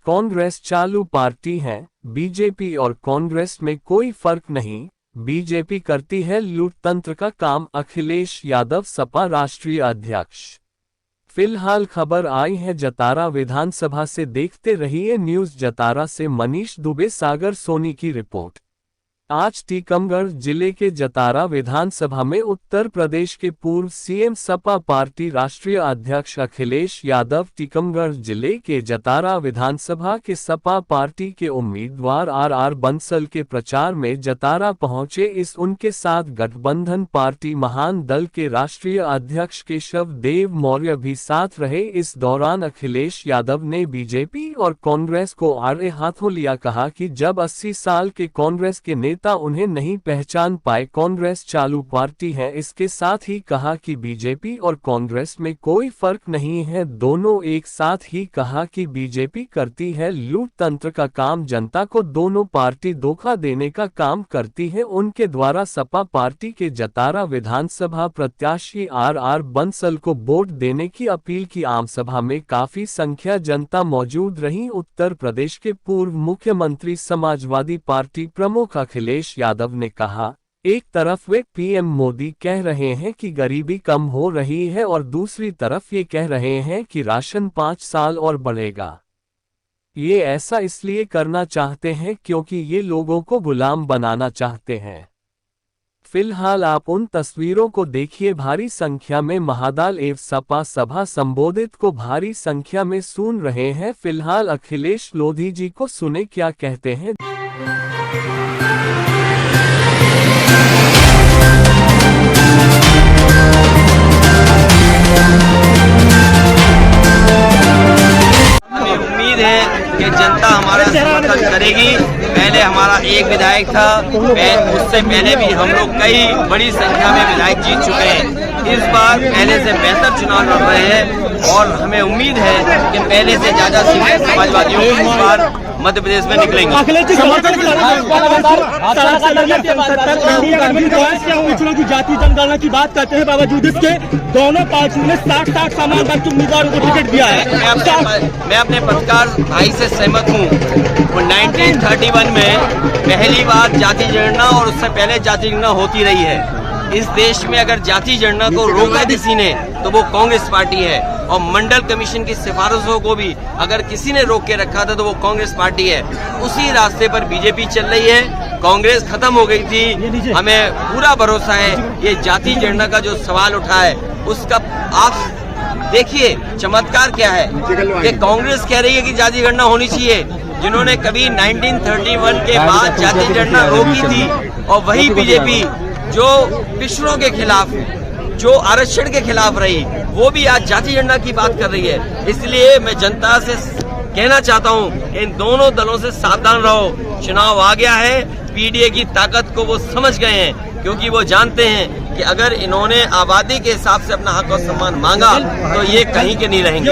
कांग्रेस चालू पार्टी है। बीजेपी और कांग्रेस में कोई फर्क नहीं, बीजेपी करती है लूटतंत्र का काम। अखिलेश यादव सपा राष्ट्रीय अध्यक्ष। फिलहाल खबर आई है जतारा विधानसभा से। देखते रहिए न्यूज़ जतारा से मनीष दुबे, सागर सोनी की रिपोर्ट। आज टीकमगढ़ जिले के जतारा विधानसभा में उत्तर प्रदेश के पूर्व सीएम सपा पार्टी राष्ट्रीय अध्यक्ष अखिलेश यादव टीकमगढ़ जिले के जतारा विधानसभा के सपा पार्टी के उम्मीदवार आर बंसल के प्रचार में जतारा पहुंचे। इस उनके साथ गठबंधन पार्टी महान दल के राष्ट्रीय अध्यक्ष केशव देव मौर्य भी साथ रहे। इस दौरान अखिलेश यादव ने बीजेपी और कांग्रेस को आड़े हाथों लिया। कहा कि जब 80 साल के कांग्रेस के नेता उन्हें नहीं पहचान पाए, कांग्रेस चालू पार्टी है। इसके साथ ही कहा कि बीजेपी और कांग्रेस में कोई फर्क नहीं है, दोनों एक साथ ही। कहा कि बीजेपी करती है लूटतंत्र का काम, जनता को दोनों पार्टी धोखा देने का काम करती है। उनके द्वारा सपा पार्टी के जतारा विधानसभा प्रत्याशी आर बंसल को वोट देने की अपील की। आमसभा में काफी संख्या जनता मौजूद रही। उत्तर प्रदेश के पूर्व मुख्यमंत्री समाजवादी पार्टी प्रमुख अखिलेश यादव ने कहा, एक तरफ वे पीएम मोदी कह रहे हैं कि गरीबी कम हो रही है और दूसरी तरफ ये कह रहे हैं कि राशन 5 साल और बढ़ेगा। ये ऐसा इसलिए करना चाहते हैं क्योंकि ये लोगों को गुलाम बनाना चाहते हैं। फिलहाल आप उन तस्वीरों को देखिए। भारी संख्या में महादल एवं सपा सभा संबोधित को भारी संख्या में सुन रहे हैं। फिलहाल अखिलेश लोधी जी को सुने क्या कहते हैं। कि जनता हमारा समर्थन करेगी। पहले हमारा एक विधायक था, उससे पहले भी हम लोग कई बड़ी संख्या में विधायक जीत चुके हैं। इस बार पहले से बेहतर चुनाव लड़ रहे हैं और हमें उम्मीद है कि पहले से ज्यादा सीटें समाजवादियों को इस बार मध्य प्रदेश में निकलेंगे। जाति जनगणना की बात करते हैं, बावजूद इसके दोनों पार्टियों ने 60 समाजवाद के उम्मीदवारों को टिकट दिया है। मैं अपने पत्रकार भाई से सहमत हूँ। 1931 में पहली बार जाति जनगणना और उससे पहले जाति जनगणना होती रही है। इस देश में अगर जाति जनगणना को रोका किसी ने तो वो कांग्रेस पार्टी है, और मंडल कमीशन की सिफारिशों को भी अगर किसी ने रोक के रखा था तो वो कांग्रेस पार्टी है। उसी रास्ते पर बीजेपी चल रही है। कांग्रेस खत्म हो गई थी। हमें पूरा भरोसा है ये जाति जनगणना का जो सवाल उठा है उसका आप देखिए चमत्कार क्या है कि कांग्रेस कह रही है कि जाति जनगणना होनी चाहिए, जिन्होंने कभी 1931 के बाद जाति जनगणना रोकी थी। और वही बीजेपी जो पिछड़ों के खिलाफ, जो आरक्षण के खिलाफ रही, वो भी आज जाति जनगणना की बात कर रही है। इसलिए मैं जनता से कहना चाहता हूं कि इन दोनों दलों से सावधान रहो। चुनाव आ गया है, पीडीए की ताकत को वो समझ गए हैं, क्योंकि वो जानते हैं कि अगर इन्होंने आबादी के हिसाब से अपना हक और सम्मान मांगा तो ये कहीं के नहीं रहेंगे।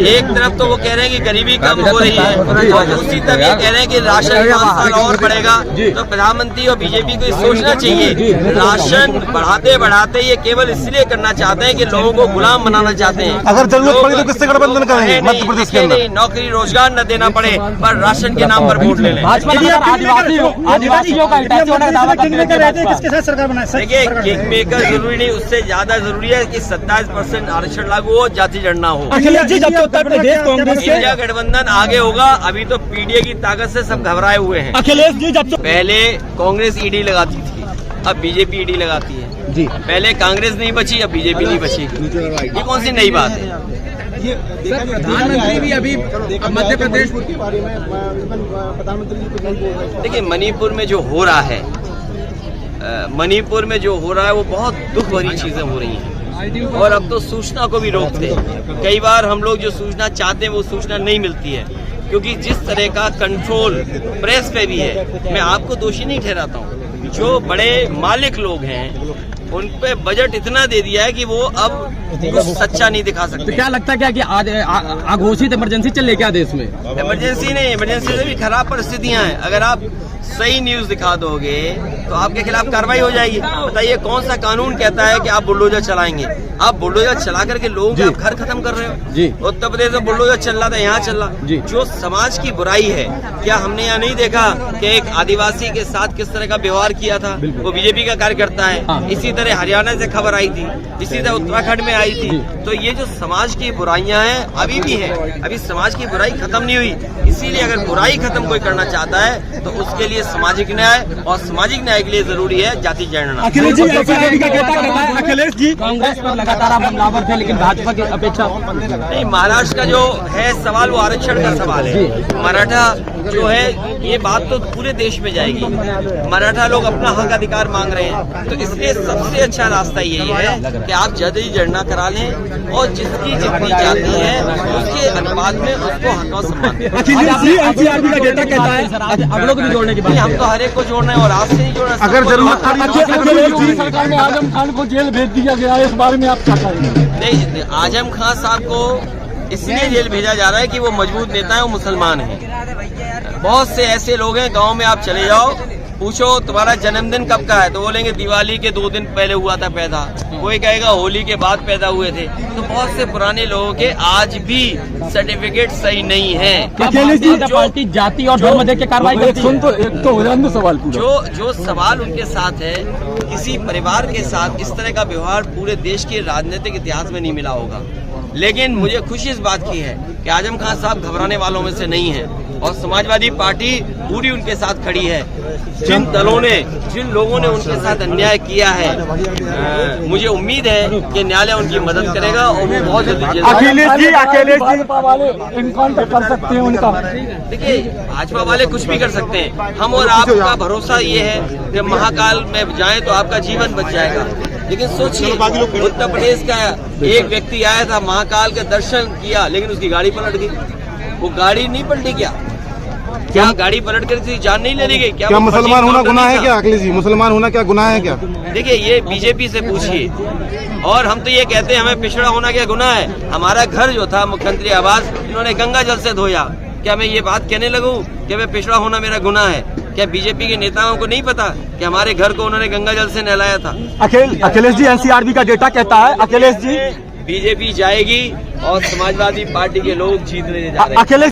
एक तरफ तो वो कह रहे हैं कि गरीबी कम हो रही है और दूसरी तरफ ये कह रहे हैं कि राशन 5 साल और बढ़ेगा। तो प्रधानमंत्री और बीजेपी को सोचना चाहिए, राशन बढ़ाते बढ़ाते ये केवल इसलिए करना चाहते हैं कि लोगों को गुलाम बनाना चाहते हैं। अगर जरूरत पड़ी तो किससे गठबंधन करेंगे मध्य प्रदेश के अंदर? नौकरी रोजगार न देना पड़े पर राशन के नाम पर वोट ले लें। आदिवासियों का किसके साथ सरकार बनाए? देखिए, किंग मेकर जरूरी नहीं, उससे ज्यादा जरूरी है कि 27% आरक्षण लागू हो, जाति जनगणना हो। अखिलेश जी, जब उत्तर प्रदेश कांग्रेस इंडिया गठबंधन आगे होगा, अभी तो पीडीए की ताकत से सब घबराए हुए हैं। अखिलेश जी, जब पहले कांग्रेस ईडी लगाती थी, अब बीजेपी ईडी लगाती है जी। पहले कांग्रेस नहीं बची, अब बीजेपी नहीं बची। ये कौन सी नई बात है? प्रधानमंत्री भी अभी मध्य प्रदेश के बारे में प्रधानमंत्री जी देखिए, मणिपुर में जो हो रहा है, मणिपुर में जो हो रहा है वो बहुत दुख भरी चीजें हो रही हैं और अब तो सूचना को भी रोकते हैं। कई बार हम लोग जो सूचना चाहते हैं वो सूचना नहीं मिलती है, क्योंकि जिस तरह का कंट्रोल प्रेस पे भी है। मैं आपको दोषी नहीं ठहराता हूँ, जो बड़े मालिक लोग हैं उन पे बजट इतना दे दिया है कि वो अब कुछ सच्चा नहीं दिखा तो सकते। क्या लगता है क्या कि आज अघोषित इमरजेंसी चल रही क्या देश में? इमरजेंसी नहीं, इमरजेंसी से भी खराब परिस्थितियां हैं। अगर आप सही न्यूज दिखा दोगे तो आपके खिलाफ कार्रवाई हो जाएगी। बताइए कौन सा कानून कहता है कि आप बुलडोजर चलाएंगे? आप बुलडोजर चला करके लोगों के आप घर खत्म कर रहे हो। जी। उत्तर प्रदेश में बुलडोजर चल रहा था, यहाँ चल रहा। जी। जो समाज की बुराई है, क्या हमने यहाँ नहीं देखा कि एक आदिवासी के साथ किस तरह का व्यवहार किया था? वो बीजेपी का कार्यकर्ता है। हाँ। इसी तरह हरियाणा से खबर आई थी, इसी तरह उत्तराखंड में आई थी। तो ये जो समाज की बुराइयां हैं अभी भी हैं, अभी समाज की बुराई खत्म नहीं हुई। इसीलिए अगर बुराई खत्म कोई करना चाहता है तो उसके लिए सामाजिक न्याय, और सामाजिक न्याय के लिए जरूरी है जाति जनगणना। अखिलेश जी एनसीआरबी का डेटा कहता है, अखिलेश जी कांग्रेस पर लगातार आप हमलावर थे, लेकिन भाजपा की अपेक्षा नहीं, महाराष्ट्र का जो है सवाल वो आरक्षण का सवाल है। मराठा जो है ये बात तो पूरे देश में जाएगी। मराठा लोग अपना हक अधिकार मांग रहे हैं, तो इसलिए सबसे अच्छा रास्ता यही है कि आप जाति जनगणना करा लें और जिसकी जितनी जाति है उसके अनुपात में उसको हक और सम्मान दें। अखिलेश जी एनसीआरबी का डेटा कहता है, अगलों को भी जोड़ने की नहीं, बात हम तो हर एक को जोड़ना है और आज से नहीं जोड़ना। अगर जरूरत पड़ी अखिलेश जी सरकार में आजम खान को जेल भेज दिया गया है, इस बारे में आप क्या कहेंगे? नहीं, आजम खान साहब को इसलिए जेल भेजा जा रहा है कि वो मजबूत नेता है, वो मुसलमान हैं। बहुत से ऐसे लोग हैं, गांव में आप चले जाओ, पूछो तुम्हारा जन्मदिन कब का है तो बोलेंगे दिवाली के 2 दिन पहले हुआ था पैदा, कोई कहेगा होली के बाद पैदा हुए थे। तो बहुत से पुराने लोगों के आज भी सर्टिफिकेट सही नहीं है। अखिलेश जी पार्टी जाति और धर्म देख के कार्रवाई करती है। एक तो हो जाए सवाल पूरा। जो सवाल उनके साथ है, किसी परिवार के साथ इस तरह का व्यवहार पूरे देश के राजनीतिक इतिहास में नहीं मिला होगा। लेकिन मुझे खुशी इस बात की है कि आजम खान साहब घबराने वालों में से नहीं हैं और समाजवादी पार्टी पूरी उनके साथ खड़ी है। जिन दलों ने, जिन लोगों ने उनके साथ अन्याय किया है, मुझे उम्मीद है कि न्यायालय उनकी मदद करेगा और वो बहुत जल्दी जेल। अखिलेश जी भाजपा वाले इनकाउंटर कर सकते हैं उनका। देखिए, भाजपा वाले कुछ भी कर सकते हैं। हम और आपका भरोसा ये है कि महाकाल में जाएं तो आपका जीवन बच जाएगा। लेकिन सोचिए, उत्तर प्रदेश का एक व्यक्ति आया था, महाकाल के दर्शन किया, लेकिन उसकी गाड़ी पलट गई। वो गाड़ी नहीं पलटी क्या गाड़ी पलट कर किसी जान नहीं ले गई? क्या मुसलमान होना गुनाह है क्या? अखिलेश जी, मुसलमान होना क्या गुनाह है क्या? देखिए, ये बीजेपी से पूछिए। और हम तो ये कहते हैं हमें पिछड़ा होना क्या गुनाह है? हमारा घर जो था मुख्यमंत्री आवास, इन्होंने गंगा जल से धोया। क्या मैं ये बात कहने लगूं कि मैं पिछड़ा होना मेरा गुनाह है? क्या बीजेपी के नेताओं को नहीं पता कि हमारे घर को उन्होंने गंगा जल से नहलाया था? अखिलेश जी एनसीआरबी का डेटा कहता है, अखिलेश जी बीजेपी जाएगी और समाजवादी पार्टी के लोग जीतने जा रहे हैं। अखिलेश